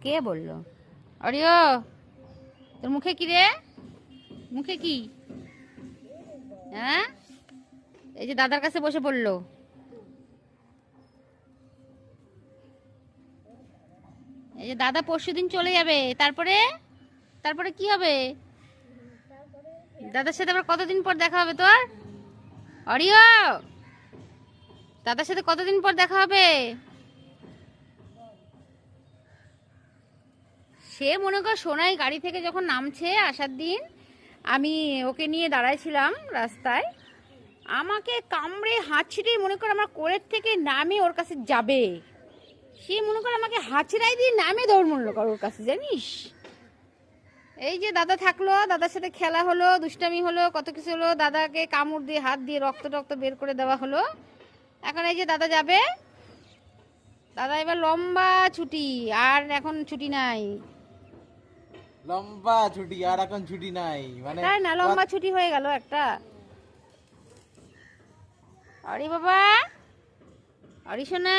কে বললো? অরিও, তোর মুখে কি রে? মুখে কি? হ্যাঁ, এই যে দাদার কাছে বসে পড়লো। এই যে দাদা পরশুদিন চলে যাবে, তারপরে তারপরে কি হবে? দাদার সাথে আবার কতদিন পর দেখা হবে তোর? অরিও, দাদার সাথে কতদিন পর দেখা হবে? সে মনে কর সোনাই গাড়ি থেকে যখন নামছে আসার দিন, আমি ওকে নিয়ে দাঁড়াইছিলাম রাস্তায়, আমাকে কামড়ে হাঁচড়ে মনে কর আমার কোলের থেকে নামে ওর কাছে যাবে। সে মনে কর আমাকে হাঁচড়াই দিয়ে নামে দৌড় মরলো কর ওর কাছে, জানিস? এই যে দাদা থাকলো, দাদার সাথে খেলা হলো, দুষ্টামি হলো, কত কিছু হলো, দাদাকে কামড় দিয়ে হাত দিয়ে রক্ত টক্ত বের করে দেওয়া হলো। এখন এই যে দাদা যাবে, দাদা এবার লম্বা ছুটি, আর এখন ছুটি নাই। লম্বা ছুটি আর এখন ছুটি নাই মানে তাই না, লম্বা ছুটি হয়ে গেল একটা। আরে বাবা, আরে সোনা।